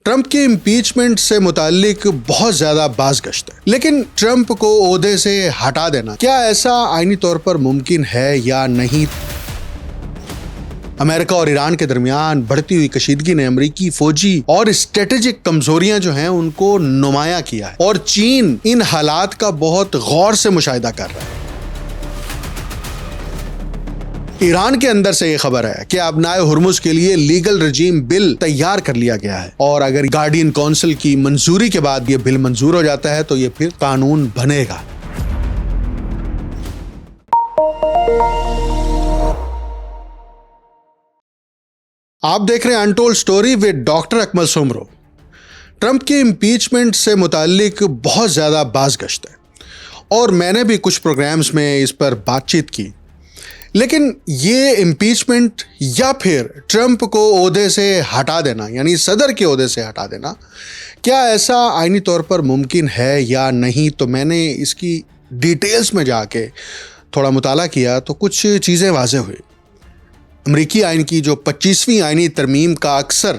Trump کی impeachment سے متعلق بہت زیادہ باز گشت ہے، لیکن ٹرمپ کو عہدے سے ہٹا دینا کیا ایسا آئینی طور پر ممکن ہے یا نہیں؟ امریکہ اور ایران کے درمیان بڑھتی ہوئی کشیدگی نے امریکی فوجی اور اسٹریٹجک کمزوریاں جو ہیں ان کو نمایاں کیا ہے، اور چین ان حالات کا بہت غور سے مشاہدہ کر رہا ہے۔ ایران کے اندر سے یہ خبر ہے کہ ابنائے ہرمز کے لیے لیگل رجیم بل تیار کر لیا گیا ہے، اور اگر گارڈین کونسل کی منظوری کے بعد یہ بل منظور ہو جاتا ہے تو یہ پھر قانون بنے گا۔ آپ دیکھ رہے ہیں untold story with doctor Akmal Soomro. Trump کی امپیچمنٹ سے متعلق بہت زیادہ باز گشت ہے، اور میں نے بھی کچھ پروگرامز میں اس پر بات چیت کی، لیکن یہ امپیچمنٹ یا پھر ٹرمپ کو عہدے سے ہٹا دینا، یعنی صدر کے عہدے سے ہٹا دینا، کیا ایسا آئینی طور پر ممکن ہے یا نہیں؟ تو میں نے اس کی ڈیٹیلز میں جا کے تھوڑا مطالعہ کیا تو کچھ چیزیں واضح ہوئی۔ امریکی آئین کی جو 25ویں آئینی ترمیم کا اکثر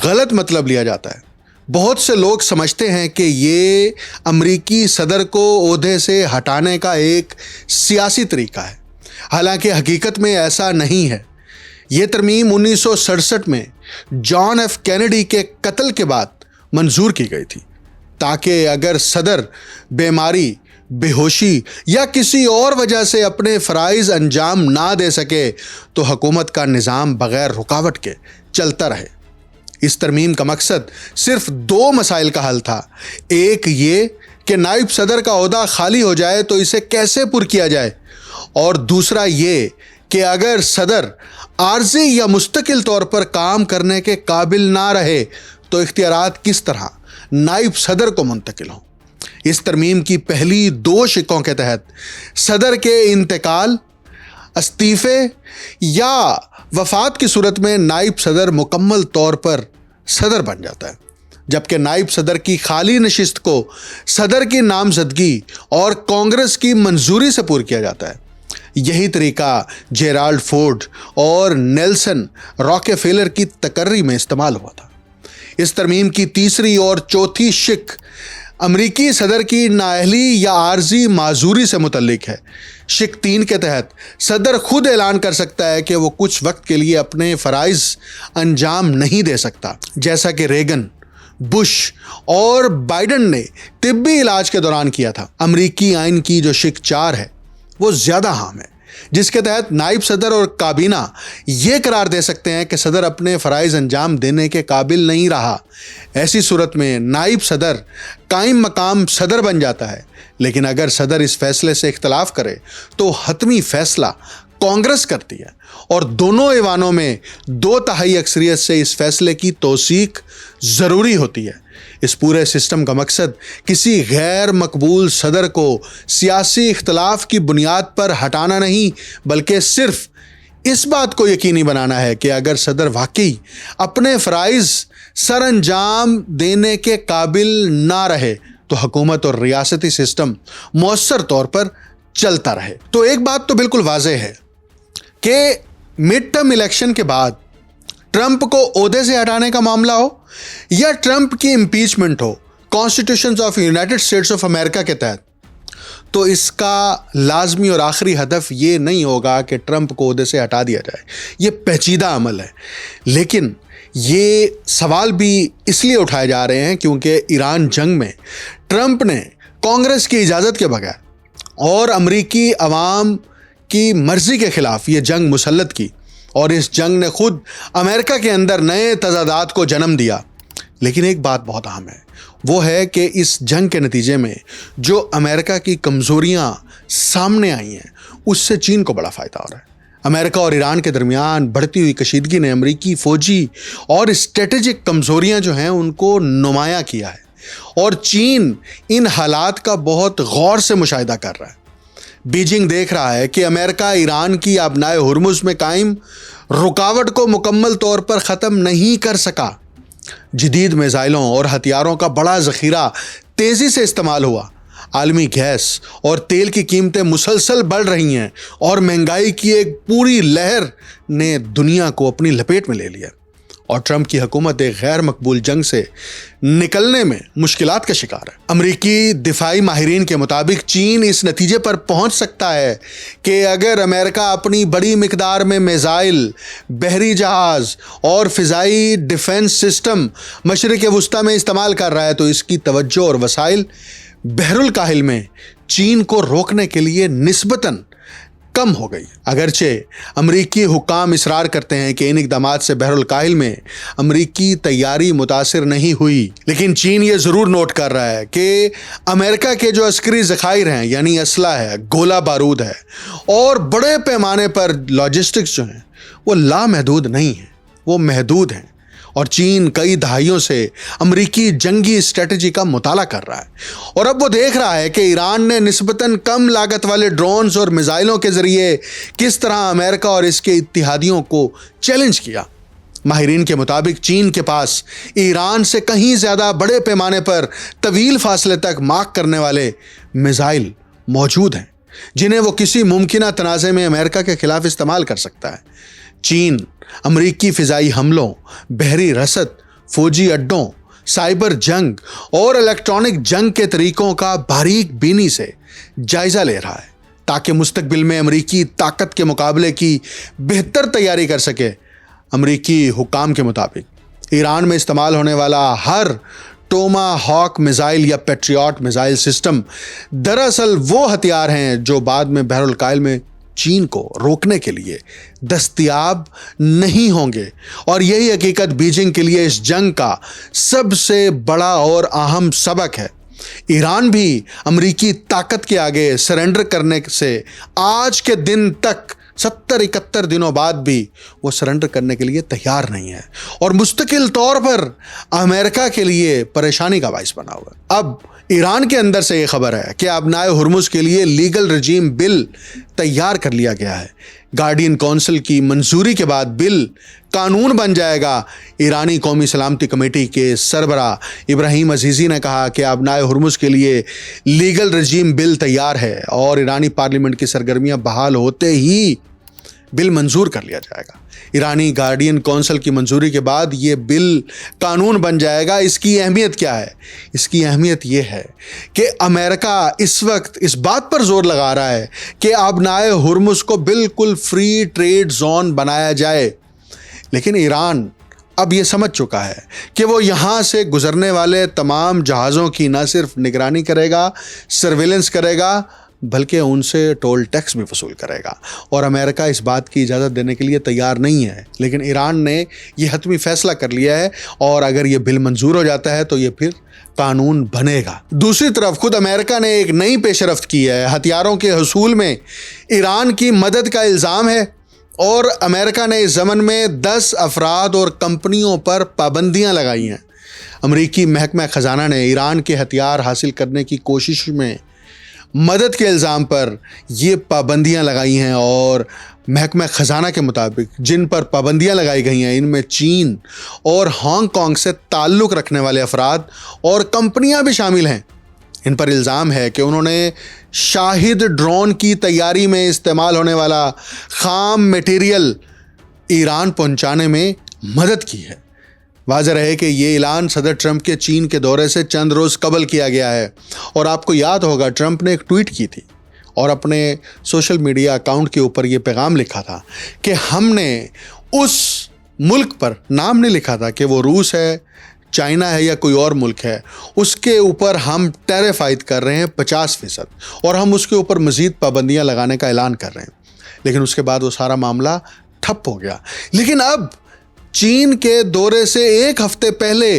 غلط مطلب لیا جاتا ہے۔ بہت سے لوگ سمجھتے ہیں کہ یہ امریکی صدر کو عہدے سے ہٹانے کا ایک سیاسی طریقہ ہے، حالانکہ حقیقت میں ایسا نہیں ہے۔ یہ ترمیم 1967 میں جان ایف کینیڈی کے قتل کے بعد منظور کی گئی تھی، تاکہ اگر صدر بیماری، بے ہوشی یا کسی اور وجہ سے اپنے فرائض انجام نہ دے سکے تو حکومت کا نظام بغیر رکاوٹ کے چلتا رہے۔ اس ترمیم کا مقصد صرف 2 مسائل کا حل تھا۔ ایک یہ کہ نائب صدر کا عہدہ خالی ہو جائے تو اسے کیسے پر کیا جائے، اور دوسرا یہ کہ اگر صدر عارضی یا مستقل طور پر کام کرنے کے قابل نہ رہے تو اختیارات کس طرح نائب صدر کو منتقل ہوں۔ اس ترمیم کی پہلی 2 شقوں کے تحت صدر کے انتقال، استعفے یا وفات کی صورت میں نائب صدر مکمل طور پر صدر بن جاتا ہے، جبکہ نائب صدر کی خالی نشست کو صدر کی نامزدگی اور کانگریس کی منظوری سے پور کیا جاتا ہے۔ یہی طریقہ جیرالڈ فورڈ اور نیلسن راکے فیلر کی تقرری میں استعمال ہوا تھا۔ اس ترمیم کی تیسری اور چوتھی شق امریکی صدر کی نااہلی یا عارضی معذوری سے متعلق ہے۔ شق 3 کے تحت صدر خود اعلان کر سکتا ہے کہ وہ کچھ وقت کے لیے اپنے فرائض انجام نہیں دے سکتا، جیسا کہ ریگن، بش اور بائیڈن نے طبی علاج کے دوران کیا تھا۔ امریکی آئین کی جو شق 4 ہے وہ زیادہ عام ہے، جس کے تحت نائب صدر اور کابینہ یہ قرار دے سکتے ہیں کہ صدر اپنے فرائض انجام دینے کے قابل نہیں رہا۔ ایسی صورت میں نائب صدر قائم مقام صدر بن جاتا ہے، لیکن اگر صدر اس فیصلے سے اختلاف کرے تو حتمی فیصلہ کانگریس کرتی ہے، اور دونوں ایوانوں میں 2/3 اکثریت سے اس فیصلے کی توثیق ضروری ہوتی ہے۔ اس پورے سسٹم کا مقصد کسی غیر مقبول صدر کو سیاسی اختلاف کی بنیاد پر ہٹانا نہیں، بلکہ صرف اس بات کو یقینی بنانا ہے کہ اگر صدر واقعی اپنے فرائض سر انجام دینے کے قابل نہ رہے تو حکومت اور ریاستی سسٹم مؤثر طور پر چلتا رہے۔ تو ایک بات تو بالکل واضح ہے کہ مڈ ٹرم الیکشن کے بعد ٹرمپ کو عہدے سے ہٹانے کا معاملہ ہو یا ٹرمپ کی impeachment who constitution of United States of America کے تحت، تو اس کا لازمی اور آخری ہدف یہ نہیں ہوگا کہ ٹرمپ کو عہدے سے ہٹا دیا جائے۔ یہ پیچیدہ عمل ہے، لیکن یہ سوال بھی اس لیے اٹھائے جا رہے ہیں کیونکہ ایران جنگ میں ٹرمپ نے کانگریس کی اجازت کے بغیر اور امریکی عوام کی مرضی کے خلاف یہ جنگ مسلط کی، اور اس جنگ نے خود امریکہ کے اندر نئے تضادات کو جنم دیا۔ لیکن ایک بات بہت اہم ہے، وہ ہے کہ اس جنگ کے نتیجے میں جو امریکہ کی کمزوریاں سامنے آئی ہیں اس سے چین کو بڑا فائدہ ہو رہا ہے۔ امریکہ اور ایران کے درمیان بڑھتی ہوئی کشیدگی نے امریکی فوجی اور اسٹریٹجک کمزوریاں جو ہیں ان کو نمایاں کیا ہے، اور چین ان حالات کا بہت غور سے مشاہدہ کر رہا ہے۔ بیجنگ دیکھ رہا ہے کہ امریکہ ایران کی ابنائے ہرمز میں قائم رکاوٹ کو مکمل طور پر ختم نہیں کر سکا۔ جدید میزائلوں اور ہتھیاروں کا بڑا ذخیرہ تیزی سے استعمال ہوا، عالمی گیس اور تیل کی قیمتیں مسلسل بڑھ رہی ہیں، اور مہنگائی کی ایک پوری لہر نے دنیا کو اپنی لپیٹ میں لے لیا، اور ٹرمپ کی حکومت ایک غیر مقبول جنگ سے نکلنے میں مشکلات کا شکار ہے۔ امریکی دفاعی ماہرین کے مطابق چین اس نتیجے پر پہنچ سکتا ہے کہ اگر امریکہ اپنی بڑی مقدار میں میزائل، بحری جہاز اور فضائی ڈیفنس سسٹم مشرق وسطیٰ میں استعمال کر رہا ہے تو اس کی توجہ اور وسائل بحر الکاہل میں چین کو روکنے کے لیے نسبتاً کم ہو گئی۔ اگرچہ امریکی حکام اصرار کرتے ہیں کہ ان اقدامات سے بحر الکاہل میں امریکی تیاری متاثر نہیں ہوئی، لیکن چین یہ ضرور نوٹ کر رہا ہے کہ امریکہ کے جو عسکری ذخائر ہیں، یعنی اسلحہ ہے، گولہ بارود ہے اور بڑے پیمانے پر لاجسٹکس جو ہیں وہ لامحدود نہیں ہیں، وہ محدود ہیں۔ اور چین کئی دہائیوں سے امریکی جنگی اسٹریٹجی کا مطالعہ کر رہا ہے اور اب وہ دیکھ رہا ہے کہ ایران نے نسبتاً کم لاگت والے ڈرونز اور میزائلوں کے ذریعے کس طرح امریکہ اور اس کے اتحادیوں کو چیلنج کیا۔ ماہرین کے مطابق چین کے پاس ایران سے کہیں زیادہ بڑے پیمانے پر طویل فاصلے تک مارک کرنے والے میزائل موجود ہیں جنہیں وہ کسی ممکنہ تنازع میں امریکہ کے خلاف استعمال کر سکتا ہے۔ چین امریکی فضائی حملوں، بحری رسد، فوجی اڈوں، سائبر جنگ اور الیکٹرانک جنگ کے طریقوں کا باریک بینی سے جائزہ لے رہا ہے تاکہ مستقبل میں امریکی طاقت کے مقابلے کی بہتر تیاری کر سکے۔ امریکی حکام کے مطابق ایران میں استعمال ہونے والا ہر ٹوما ہاک میزائل یا پیٹریاٹ میزائل سسٹم دراصل وہ ہتھیار ہیں جو بعد میں بحر الکاہل میں چین کو روکنے کے لیے دستیاب نہیں ہوں گے، اور یہی حقیقت بیجنگ کے لیے اس جنگ کا سب سے بڑا اور اہم سبق ہے۔ ایران بھی امریکی طاقت کے آگے سرنڈر کرنے سے آج کے دن تک 70-71 دنوں بعد بھی وہ سرنڈر کرنے کے لیے تیار نہیں ہے اور مستقل طور پر امریکہ کے لیے پریشانی کا باعث بنا ہوا ہے۔ اب ایران کے اندر سے یہ خبر ہے کہ آبنائے ہرمز کے لیے لیگل رجیم بل تیار کر لیا گیا ہے۔ گارڈین کونسل کی منظوری کے بعد بل قانون بن جائے گا۔ ایرانی قومی سلامتی کمیٹی کے سربراہ ابراہیم عزیزی نے کہا کہ آبنائے ہرمز کے لیے لیگل رجیم بل تیار ہے اور ایرانی پارلیمنٹ کی سرگرمیاں بحال ہوتے ہی بل منظور کر لیا جائے گا۔ ایرانی گارڈین کونسل کی منظوری کے بعد یہ بل قانون بن جائے گا۔ اس کی اہمیت کیا ہے؟ اس کی اہمیت یہ ہے کہ امریکہ اس وقت اس بات پر زور لگا رہا ہے کہ آبنائے ہرمز کو بالکل فری ٹریڈ زون بنایا جائے، لیکن ایران اب یہ سمجھ چکا ہے کہ وہ یہاں سے گزرنے والے تمام جہازوں کی نہ صرف نگرانی کرے گا، سرویلنس کرے گا، بلکہ ان سے ٹول ٹیکس بھی وصول کرے گا، اور امریکہ اس بات کی اجازت دینے کے لیے تیار نہیں ہے۔ لیکن ایران نے یہ حتمی فیصلہ کر لیا ہے اور اگر یہ بل منظور ہو جاتا ہے تو یہ پھر قانون بنے گا۔ دوسری طرف خود امریکہ نے ایک نئی پیش رفت کی ہے۔ ہتھیاروں کے حصول میں ایران کی مدد کا الزام ہے اور امریکہ نے اس ضمن میں 10 افراد اور کمپنیوں پر پابندیاں لگائی ہیں۔ امریکی محکمہ خزانہ نے ایران کے ہتھیار حاصل کرنے کی کوشش میں مدد کے الزام پر یہ پابندیاں لگائی ہیں، اور محکمہ خزانہ کے مطابق جن پر پابندیاں لگائی گئی ہیں ان میں چین اور ہانگ کانگ سے تعلق رکھنے والے افراد اور کمپنیاں بھی شامل ہیں۔ ان پر الزام ہے کہ انہوں نے شاہد ڈرون کی تیاری میں استعمال ہونے والا خام میٹیریل ایران پہنچانے میں مدد کی ہے۔ واضح رہے کہ یہ اعلان صدر ٹرمپ کے چین کے دورے سے چند روز قبل کیا گیا ہے، اور آپ کو یاد ہوگا ٹرمپ نے ایک ٹویٹ کی تھی اور اپنے سوشل میڈیا اکاؤنٹ کے اوپر یہ پیغام لکھا تھا کہ ہم نے اس ملک پر نام نہیں لکھا تھا کہ وہ روس ہے، چائنا ہے یا کوئی اور ملک ہے، اس کے اوپر ہم ٹیرف عائد کر رہے ہیں 50%، اور ہم اس کے اوپر مزید پابندیاں لگانے کا اعلان کر رہے ہیں۔ لیکن اس کے بعد وہ سارا معاملہ ٹھپ ہو گیا۔ لیکن اب چین کے دورے سے ایک ہفتے پہلے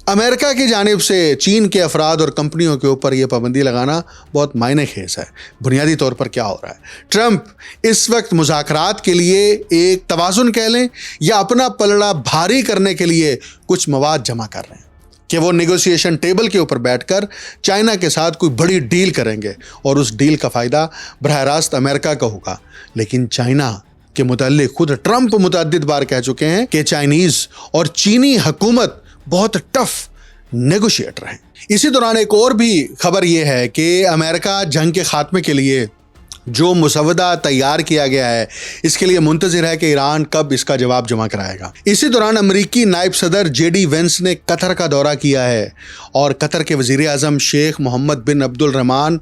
امریکہ کی جانب سے چین کے افراد اور کمپنیوں کے اوپر یہ پابندی لگانا بہت معنی خیز ہے۔ بنیادی طور پر کیا ہو رہا ہے؟ ٹرمپ اس وقت مذاکرات کے لیے ایک توازن کہہ لیں یا اپنا پلڑا بھاری کرنے کے لیے کچھ مواد جمع کر رہے ہیں کہ وہ نیگوسیشن ٹیبل کے اوپر بیٹھ کر چائنا کے ساتھ کوئی بڑی ڈیل کریں گے اور اس ڈیل کا فائدہ براہ راست امریکہ کا ہوگا۔ لیکن چائنا کے متعلق خود ٹرمپ متعدد بار کہہ چکے ہیں کہ چائنیز اور چینی حکومت بہت ٹف نیگوشیٹر ہیں۔ اسی دوران ایک اور بھی خبر یہ ہے کہ امریکہ جنگ کے خاتمے کے لیے جو مسودہ تیار کیا گیا ہے اس کے لیے منتظر ہے کہ ایران کب اس کا جواب جمع کرائے گا۔ اسی دوران امریکی نائب صدر جے ڈی وینس نے قطر کا دورہ کیا ہے اور قطر کے وزیر اعظم شیخ محمد بن عبد الرحمن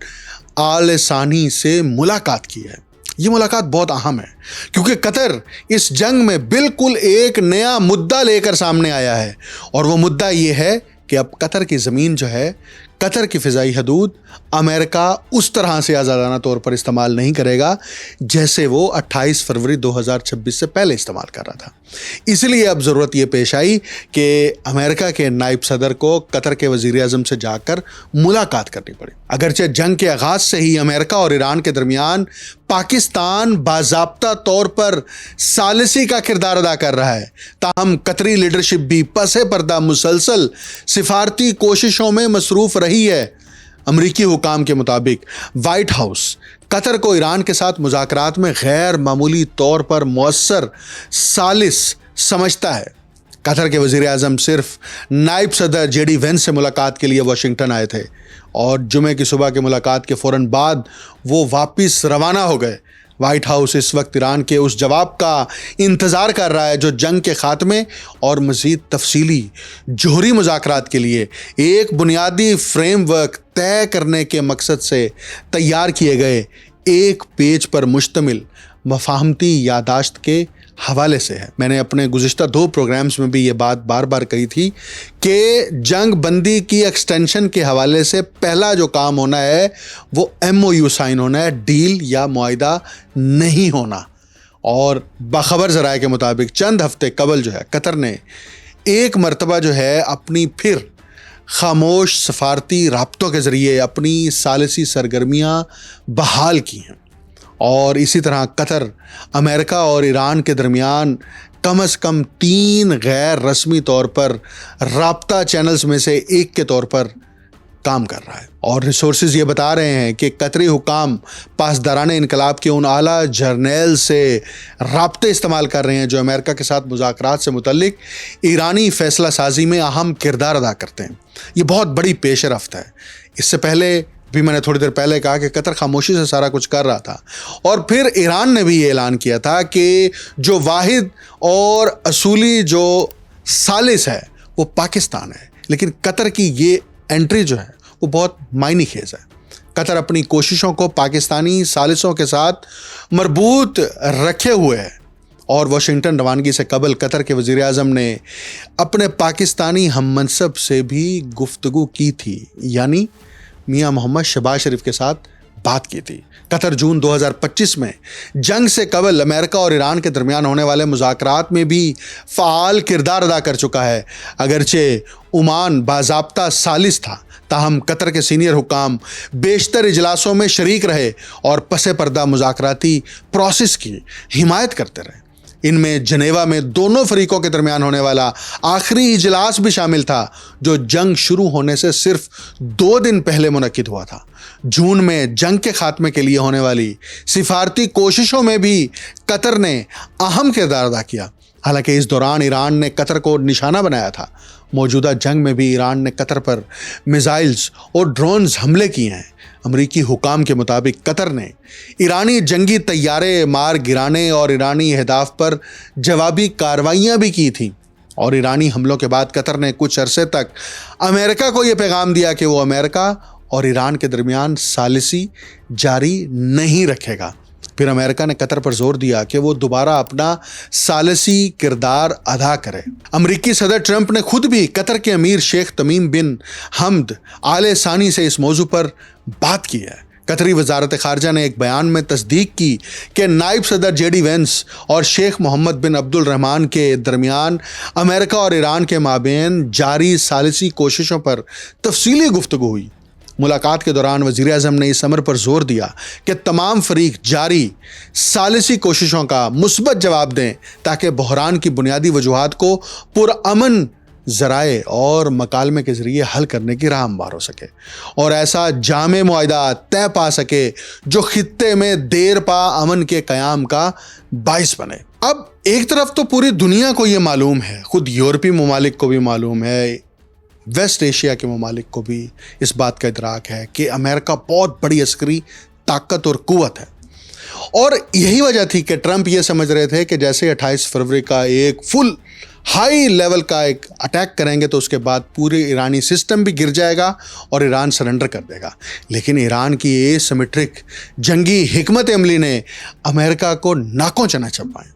آل ثانی سے ملاقات کی ہے۔ یہ ملاقات بہت اہم ہے کیونکہ قطر اس جنگ میں بالکل ایک نیا مدعا لے کر سامنے آیا ہے، اور وہ مدعا یہ ہے کہ اب قطر کی زمین جو ہے، قطر کی فضائی حدود امریکہ اس طرح سے آزادانہ طور پر استعمال نہیں کرے گا جیسے وہ 28 فروری 2026 سے پہلے استعمال کر رہا تھا۔ اس لیے اب ضرورت یہ پیش آئی کہ امریکہ کے نائب صدر کو قطر کے وزیر اعظم سے جا کر ملاقات کرنی پڑی۔ اگرچہ جنگ کے آغاز سے ہی امریکہ اور ایران کے درمیان پاکستان باضابطہ طور پر ثالثی کا کردار ادا کر رہا ہے، تاہم قطری لیڈرشپ بھی پس پردہ مسلسل سفارتی کوششوں میں مصروف رہی ہے۔ امریکی حکام کے مطابق وائٹ ہاؤس قطر کو ایران کے ساتھ مذاکرات میں غیر معمولی طور پر مؤثر ثالث سمجھتا ہے۔ قطر کے وزیر اعظم صرف نائب صدر جے ڈی وینس سے ملاقات کے لیے واشنگٹن آئے تھے اور جمعے کی صبح کی ملاقات کے فوراً بعد وہ واپس روانہ ہو گئے۔ وائٹ ہاؤس اس وقت ایران کے اس جواب کا انتظار کر رہا ہے جو جنگ کے خاتمے اور مزید تفصیلی جوہری مذاکرات کے لیے ایک بنیادی فریم ورک طے کرنے کے مقصد سے تیار کیے گئے ایک پیج پر مشتمل مفاہمتی یادداشت کے حوالے سے ہے۔ میں نے اپنے گزشتہ 2 پروگرامز میں بھی یہ بات بار بار کہی تھی کہ جنگ بندی کی ایکسٹینشن کے حوالے سے پہلا جو کام ہونا ہے وہ MOU سائن ہونا ہے، ڈیل یا معاہدہ نہیں ہونا۔ اور باخبر ذرائع کے مطابق چند ہفتے قبل جو ہے قطر نے ایک مرتبہ جو ہے اپنی پھر خاموش سفارتی رابطوں کے ذریعے اپنی ثالثی سرگرمیاں بحال کی ہیں، اور اسی طرح قطر امریکہ اور ایران کے درمیان کم از کم 3 غیر رسمی طور پر رابطہ چینلز میں سے ایک کے طور پر کام کر رہا ہے۔ اور ریسورسز یہ بتا رہے ہیں کہ قطری حکام پاسداران انقلاب کے ان اعلیٰ جرنیل سے رابطے استعمال کر رہے ہیں جو امریکہ کے ساتھ مذاکرات سے متعلق ایرانی فیصلہ سازی میں اہم کردار ادا کرتے ہیں۔ یہ بہت بڑی پیش رفت ہے۔ اس سے پہلے بھی میں نے تھوڑی دیر پہلے کہا کہ قطر خاموشی سے سارا کچھ کر رہا تھا، اور پھر ایران نے بھی یہ اعلان کیا تھا کہ جو واحد اور اصولی جو ثالث ہے وہ پاکستان ہے، لیکن قطر کی یہ انٹری جو ہے وہ بہت معنی خیز ہے۔ قطر اپنی کوششوں کو پاکستانی ثالثوں کے ساتھ مربوط رکھے ہوئے ہے، اور واشنگٹن روانگی سے قبل قطر کے وزیر اعظم نے اپنے پاکستانی ہم منصب سے بھی گفتگو کی تھی، یعنی میاں محمد شہباز شریف کے ساتھ بات کی تھی۔ قطر جون 2025 میں جنگ سے قبل امریکہ اور ایران کے درمیان ہونے والے مذاکرات میں بھی فعال کردار ادا کر چکا ہے۔ اگرچہ عمان باضابطہ ثالث تھا، تاہم قطر کے سینئر حکام بیشتر اجلاسوں میں شریک رہے اور پس پردہ مذاکراتی پروسیس کی حمایت کرتے رہے۔ ان میں جنیوا میں دونوں فریقوں کے درمیان ہونے والا آخری اجلاس بھی شامل تھا جو جنگ شروع ہونے سے صرف 2 دن پہلے منعقد ہوا تھا۔ جون میں جنگ کے خاتمے کے لیے ہونے والی سفارتی کوششوں میں بھی قطر نے اہم کردار ادا کیا، حالانکہ اس دوران ایران نے قطر کو نشانہ بنایا تھا۔ موجودہ جنگ میں بھی ایران نے قطر پر میزائلز اور ڈرونز حملے کیے ہیں۔ امریکی حکام کے مطابق قطر نے ایرانی جنگی طیارے مار گرانے اور ایرانی اہداف پر جوابی کارروائیاں بھی کی تھیں، اور ایرانی حملوں کے بعد قطر نے کچھ عرصے تک امریکہ کو یہ پیغام دیا کہ وہ امریکہ اور ایران کے درمیان ثالثی جاری نہیں رکھے گا۔ پھر امریکہ نے قطر پر زور دیا کہ وہ دوبارہ اپنا ثالثی کردار ادا کرے۔ امریکی صدر ٹرمپ نے خود بھی قطر کے امیر شیخ تمیم بن حمد آل ثانی سے اس موضوع پر بات کی ہے۔ قطری وزارت خارجہ نے ایک بیان میں تصدیق کی کہ نائب صدر جے ڈی وینس اور شیخ محمد بن عبد الرحمن کے درمیان امریکہ اور ایران کے مابین جاری ثالثی کوششوں پر تفصیلی گفتگو ہوئی۔ ملاقات کے دوران وزیر اعظم نے اس امر پر زور دیا کہ تمام فریق جاری ثالثی کوششوں کا مثبت جواب دیں تاکہ بحران کی بنیادی وجوہات کو پرامن ذرائع اور مکالمے کے ذریعے حل کرنے کی راہ ہموار ہو سکے اور ایسا جامع معاہدہ طے پا سکے جو خطے میں دیر پا امن کے قیام کا باعث بنے۔ اب ایک طرف تو پوری دنیا کو یہ معلوم ہے، خود یورپی ممالک کو بھی معلوم ہے، ویسٹ ایشیا کے ممالک کو بھی اس بات کا ادراک ہے کہ امریکہ بہت بڑی عسکری طاقت اور قوت ہے، اور یہی وجہ تھی کہ ٹرمپ یہ سمجھ رہے تھے کہ جیسے 28 فروری کا ایک فل ہائی لیول کا ایک اٹیک کریں گے تو اس کے بعد پورے ایرانی سسٹم بھی گر جائے گا اور ایران سرنڈر کر دے گا. لیکن ایران کی اے سیمیٹرک جنگی حکمت عملی نے امریکہ کو ناکوں چنا چبائیں.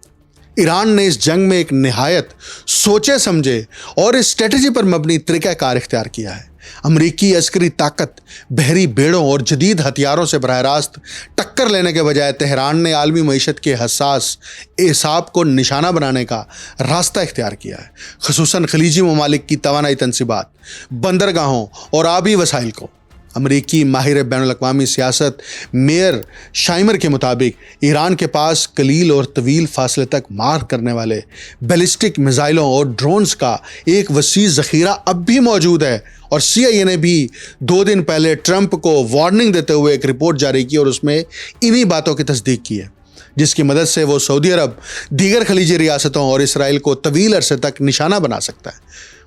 ایران نے اس جنگ میں ایک نہایت سوچے سمجھے اور اسٹریٹجی پر مبنی طریقہ کار اختیار کیا ہے. امریکی عسکری طاقت بحری بیڑوں اور جدید ہتھیاروں سے براہ راست ٹکر لینے کے بجائے تہران نے عالمی معیشت کے حساس اعصاب کو نشانہ بنانے کا راستہ اختیار کیا ہے، خصوصاً خلیجی ممالک کی توانائی تنصیبات، بندرگاہوں اور آبی وسائل کو. امریکی ماہر بین الاقوامی سیاست میئر شائمر کے مطابق ایران کے پاس قلیل اور طویل فاصلے تک مار کرنے والے بیلسٹک میزائلوں اور ڈرونز کا ایک وسیع ذخیرہ اب بھی موجود ہے. اور CIA نے بھی 2 دن پہلے ٹرمپ کو وارننگ دیتے ہوئے ایک رپورٹ جاری کی اور اس میں انہی باتوں کی تصدیق کی ہے، جس کی مدد سے وہ سعودی عرب، دیگر خلیجی ریاستوں اور اسرائیل کو طویل عرصے تک نشانہ بنا سکتا ہے.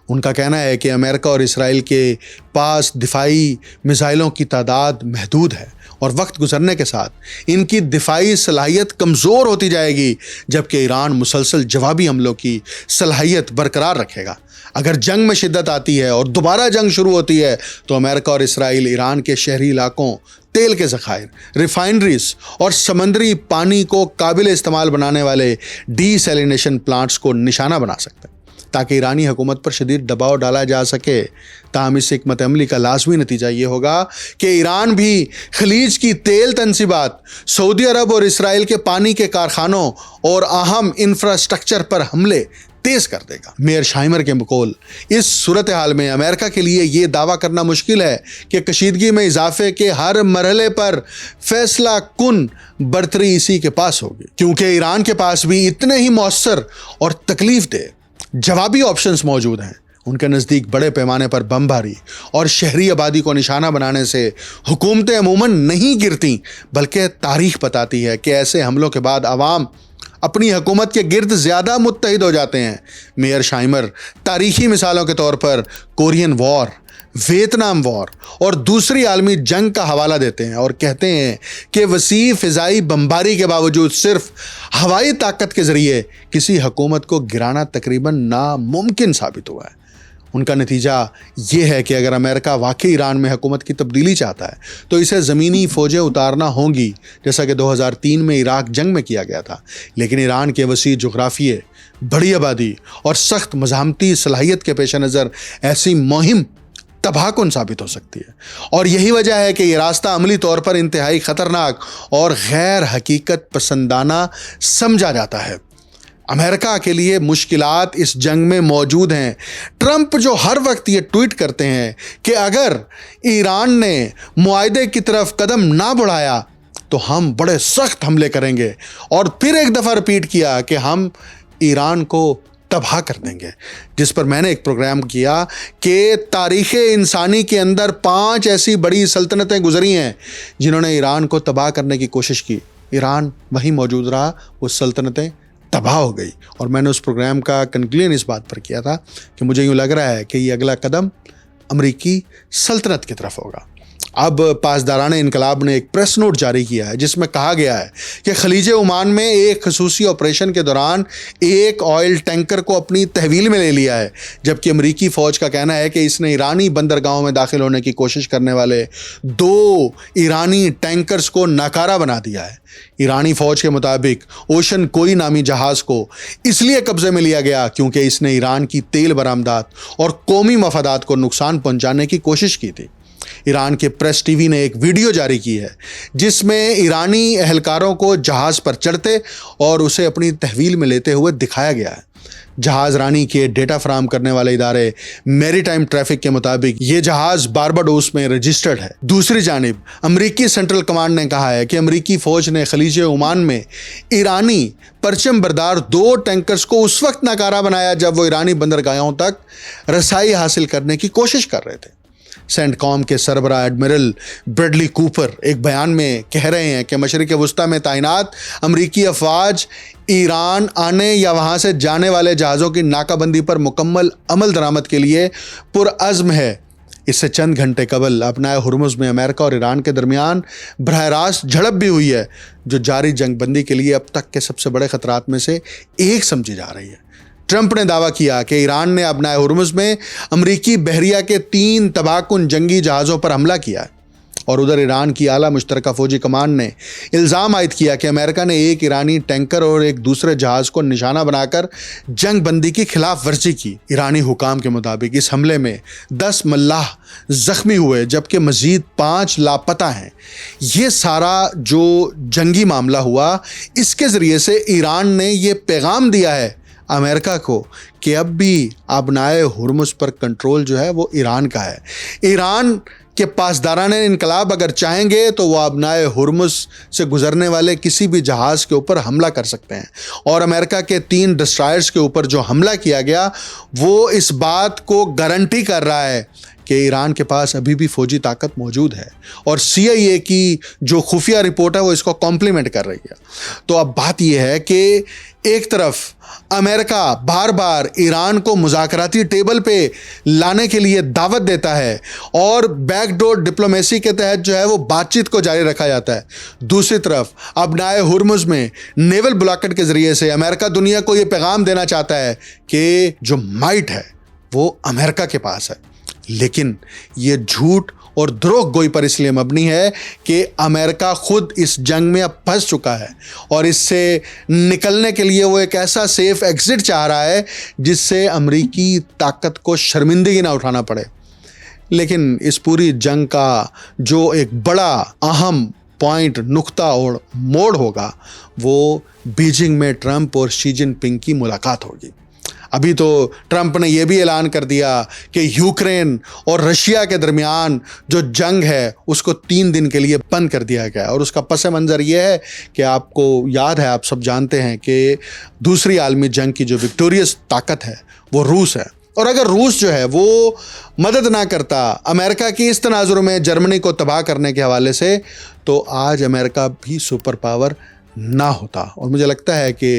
ان کا کہنا ہے کہ امریکہ اور اسرائیل کے پاس دفاعی میزائلوں کی تعداد محدود ہے اور وقت گزرنے کے ساتھ ان کی دفاعی صلاحیت کمزور ہوتی جائے گی، جبکہ ایران مسلسل جوابی حملوں کی صلاحیت برقرار رکھے گا. اگر جنگ میں شدت آتی ہے اور دوبارہ جنگ شروع ہوتی ہے تو امریکہ اور اسرائیل ایران کے شہری علاقوں، تیل کے ذخائر، ریفائنریز اور سمندری پانی کو قابل استعمال بنانے والے ڈی سیلینیشن پلانٹس کو نشانہ بنا سکتے ہیں تاکہ ایرانی حکومت پر شدید دباؤ ڈالا جا سکے. تاہم اس حکمت عملی کا لازمی نتیجہ یہ ہوگا کہ ایران بھی خلیج کی تیل تنصیبات، سعودی عرب اور اسرائیل کے پانی کے کارخانوں اور اہم انفراسٹرکچر پر حملے تیز کر دے گا. میئر شائمر کے بقول اس صورتحال میں امریکہ کے لیے یہ دعویٰ کرنا مشکل ہے کہ کشیدگی میں اضافے کے ہر مرحلے پر فیصلہ کن برتری اسی کے پاس ہوگی، کیونکہ ایران کے پاس بھی اتنے ہی مؤثر اور تکلیف دہ جوابی آپشنز موجود ہیں. ان کے نزدیک بڑے پیمانے پر بمباری اور شہری آبادی کو نشانہ بنانے سے حکومتیں عموماً نہیں گرتی، بلکہ تاریخ بتاتی ہے کہ ایسے حملوں کے بعد عوام اپنی حکومت کے گرد زیادہ متحد ہو جاتے ہیں. میئر شائمر تاریخی مثالوں کے طور پر کورین وار، ویتنام وار اور دوسری عالمی جنگ کا حوالہ دیتے ہیں اور کہتے ہیں کہ وسیع فضائی بمباری کے باوجود صرف ہوائی طاقت کے ذریعے کسی حکومت کو گرانا تقریباً ناممکن ثابت ہوا ہے. ان کا نتیجہ یہ ہے کہ اگر امریکہ واقعی ایران میں حکومت کی تبدیلی چاہتا ہے تو اسے زمینی فوجیں اتارنا ہوں گی، جیسا کہ 2003 میں عراق جنگ میں کیا گیا تھا. لیکن ایران کے وسیع جغرافیے، بڑی آبادی اور سخت مزاحمتی صلاحیت کے پیش نظر ایسی مہم تباہ کن ثابت ہو سکتی ہے، اور یہی وجہ ہے کہ یہ راستہ عملی طور پر انتہائی خطرناک اور غیر حقیقت پسندانہ سمجھا جاتا ہے. امریکہ کے لیے مشکلات اس جنگ میں موجود ہیں. ٹرمپ جو ہر وقت یہ ٹویٹ کرتے ہیں کہ اگر ایران نے معاہدے کی طرف قدم نہ بڑھایا تو ہم بڑے سخت حملے کریں گے، اور پھر ایک دفعہ رپیٹ کیا کہ ہم ایران کو تباہ کر دیں گے، جس پر میں نے ایک پروگرام کیا کہ تاریخ انسانی کے اندر 5 ایسی بڑی سلطنتیں گزری ہیں جنہوں نے ایران کو تباہ کرنے کی کوشش کی. ایران وہیں موجود رہا، وہ سلطنتیں تباہ ہو گئی. اور میں نے اس پروگرام کا کنکلوژن اس بات پر کیا تھا کہ مجھے یوں لگ رہا ہے کہ یہ اگلا قدم امریکی سلطنت کی طرف ہوگا. اب پاسداران انقلاب نے ایک پریس نوٹ جاری کیا ہے جس میں کہا گیا ہے کہ خلیج عمان میں ایک خصوصی آپریشن کے دوران ایک آئل ٹینکر کو اپنی تحویل میں لے لیا ہے، جبکہ امریکی فوج کا کہنا ہے کہ اس نے ایرانی بندرگاہوں میں داخل ہونے کی کوشش کرنے والے 2 ایرانی ٹینکرز کو ناکارہ بنا دیا ہے. ایرانی فوج کے مطابق اوشن کوئی نامی جہاز کو اس لیے قبضے میں لیا گیا کیونکہ اس نے ایران کی تیل برآمدات اور قومی مفادات کو نقصان پہنچانے کی کوشش کی تھی. ایران کے پریس ٹی وی نے ایک ویڈیو جاری کی ہے جس میں ایرانی اہلکاروں کو جہاز پر چڑھتے اور اسے اپنی تحویل میں لیتے ہوئے دکھایا گیا ہے. جہاز رانی کے ڈیٹا فراہم کرنے والے ادارے میری ٹائم ٹریفک کے مطابق یہ جہاز بارباڈوس میں رجسٹرڈ ہے. دوسری جانب امریکی سینٹرل کمانڈ نے کہا ہے کہ امریکی فوج نے خلیج عمان میں ایرانی پرچم بردار 2 ٹینکرز کو اس وقت ناکارہ بنایا جب وہ ایرانی بندرگاہوں تک رسائی حاصل کرنے کی کوشش کر رہے تھے. سینٹ کام کے سربراہ ایڈمرل بریڈلی کوپر ایک بیان میں کہہ رہے ہیں کہ مشرق وسطیٰ میں تعینات امریکی افواج ایران آنے یا وہاں سے جانے والے جہازوں کی ناکہ بندی پر مکمل عمل درآمد کے لیے پرعزم ہے. اس سے چند گھنٹے قبل اپنائے ہرمز میں امریکہ اور ایران کے درمیان براہ راست جھڑپ بھی ہوئی ہے، جو جاری جنگ بندی کے لیے اب تک کے سب سے بڑے خطرات میں سے ایک سمجھی جا رہی ہے۔ ٹرمپ نے دعویٰ کیا کہ ایران نے اپنائے ہرمز میں امریکی بحریہ کے 3 تباہ کن جنگی جہازوں پر حملہ کیا ہے، اور ادھر ایران کی اعلیٰ مشترکہ فوجی کمان نے الزام عائد کیا کہ امریکہ نے ایک ایرانی ٹینکر اور ایک دوسرے جہاز کو نشانہ بنا کر جنگ بندی کی خلاف ورزی کی۔ ایرانی حکام کے مطابق اس حملے میں 10 ملاح زخمی ہوئے، جبکہ مزید 5 لاپتہ ہیں۔ یہ سارا جو جنگی معاملہ ہوا، اس کے ذریعے سے ایران نے یہ پیغام دیا ہے امریکہ کو کہ اب بھی ابنائے ہرمز پر کنٹرول جو ہے وہ ایران کا ہے۔ ایران کہ پاسداران انقلاب اگر چاہیں گے تو وہ ابنائے ہرمز سے گزرنے والے کسی بھی جہاز کے اوپر حملہ کر سکتے ہیں، اور امریکہ کے 3 ڈسٹرائرز کے اوپر جو حملہ کیا گیا وہ اس بات کو گارنٹی کر رہا ہے کہ ایران کے پاس ابھی بھی فوجی طاقت موجود ہے، اور CIA کی جو خفیہ رپورٹ ہے وہ اس کو کمپلیمنٹ کر رہی ہے۔ تو اب بات یہ ہے کہ ایک طرف امریکہ بار بار ایران کو مذاکراتی ٹیبل پہ لانے کے لیے دعوت دیتا ہے، اور بیک ڈور ڈپلومیسی کے تحت جو ہے وہ بات چیت کو جاری رکھا جاتا ہے۔ دوسری طرف ابنائے ہرمز میں نیول بلاکٹ کے ذریعے سے امریکہ دنیا کو یہ پیغام دینا چاہتا ہے کہ جو مائٹ ہے وہ امریکہ کے پاس ہے، لیکن یہ جھوٹ اور دروغ گوئی پر اس لیے مبنی ہے کہ امریکہ خود اس جنگ میں اب پھنس چکا ہے، اور اس سے نکلنے کے لیے وہ ایک ایسا سیف ایگزٹ چاہ رہا ہے جس سے امریکی طاقت کو شرمندگی نہ اٹھانا پڑے۔ لیکن اس پوری جنگ کا جو ایک بڑا اہم پوائنٹ، نقطہ اور موڑ ہوگا، وہ بیجنگ میں ٹرمپ اور شی جن پنگ کی ملاقات ہوگی۔ ابھی تو ٹرمپ نے یہ بھی اعلان کر دیا کہ یوکرین اور رشیا کے درمیان جو جنگ ہے اس کو 3 دن کے لیے بند کر دیا گیا، اور اس کا پس منظر یہ ہے کہ آپ کو یاد ہے، آپ سب جانتے ہیں کہ دوسری عالمی جنگ کی جو وکٹوریس طاقت ہے وہ روس ہے، اور اگر روس جو ہے وہ مدد نہ کرتا امریکہ کی اس تناظر میں جرمنی کو تباہ کرنے کے حوالے سے، تو آج امریکہ بھی سپر پاور نہ ہوتا۔ اور مجھے لگتا ہے کہ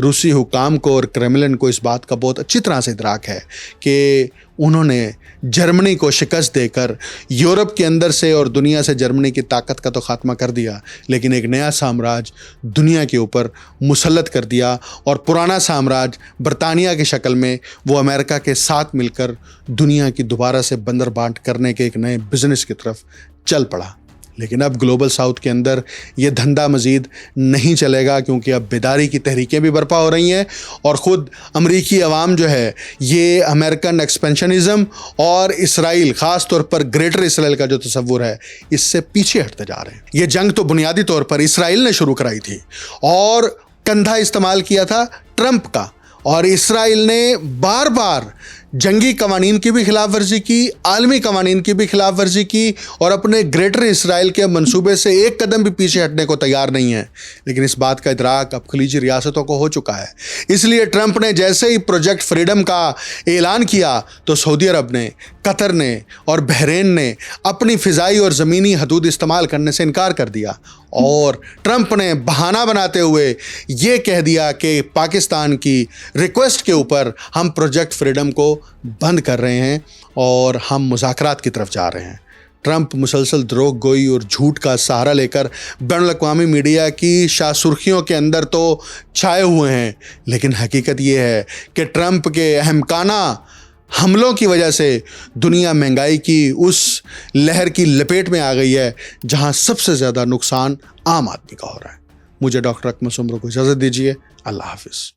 روسی حکام کو اور کریملن کو اس بات کا بہت اچھی طرح سے ادراک ہے کہ انہوں نے جرمنی کو شکست دے کر یورپ کے اندر سے اور دنیا سے جرمنی کی طاقت کا تو خاتمہ کر دیا، لیکن ایک نیا سامراج دنیا کے اوپر مسلط کر دیا، اور پرانا سامراج برطانیہ کی شکل میں وہ امریکہ کے ساتھ مل کر دنیا کی دوبارہ سے بندر بانٹ کرنے کے ایک نئے بزنس کی طرف چل پڑا۔ لیکن اب گلوبل ساؤتھ کے اندر یہ دھندا مزید نہیں چلے گا، کیونکہ اب بیداری کی تحریکیں بھی برپا ہو رہی ہیں، اور خود امریکی عوام جو ہے یہ امریکن ایکسپینشنزم اور اسرائیل، خاص طور پر گریٹر اسرائیل کا جو تصور ہے، اس سے پیچھے ہٹتے جا رہے ہیں۔ یہ جنگ تو بنیادی طور پر اسرائیل نے شروع کرائی تھی، اور کندھا استعمال کیا تھا ٹرمپ کا، اور اسرائیل نے بار بار جنگی قوانین کی بھی خلاف ورزی کی، عالمی قوانین کی بھی خلاف ورزی کی، اور اپنے گریٹر اسرائیل کے منصوبے سے ایک قدم بھی پیچھے ہٹنے کو تیار نہیں ہے۔ لیکن اس بات کا ادراک اب خلیجی ریاستوں کو ہو چکا ہے، اس لیے ٹرمپ نے جیسے ہی پروجیکٹ فریڈم کا اعلان کیا تو سعودی عرب نے، قطر نے اور بحرین نے اپنی فضائی اور زمینی حدود استعمال کرنے سے انکار کر دیا، اور ٹرمپ نے بہانہ بناتے ہوئے یہ کہہ دیا کہ پاکستان کی ریکویسٹ کے اوپر ہم پروجیکٹ فریڈم کو بند کر رہے ہیں اور ہم مذاکرات کی طرف جا رہے ہیں۔ ٹرمپ مسلسل دروغ گوئی اور جھوٹ کا سہارا لے کر بین الاقوامی میڈیا کی شاہ سرخیوں کے اندر تو چھائے ہوئے ہیں، لیکن حقیقت یہ ہے کہ ٹرمپ کے احمقانہ حملوں کی وجہ سے دنیا مہنگائی کی اس لہر کی لپیٹ میں آ گئی ہے جہاں سب سے زیادہ نقصان عام آدمی کا ہو رہا ہے۔ مجھے ڈاکٹر اکمل سومرو کو اجازت دیجیے۔ اللہ حافظ۔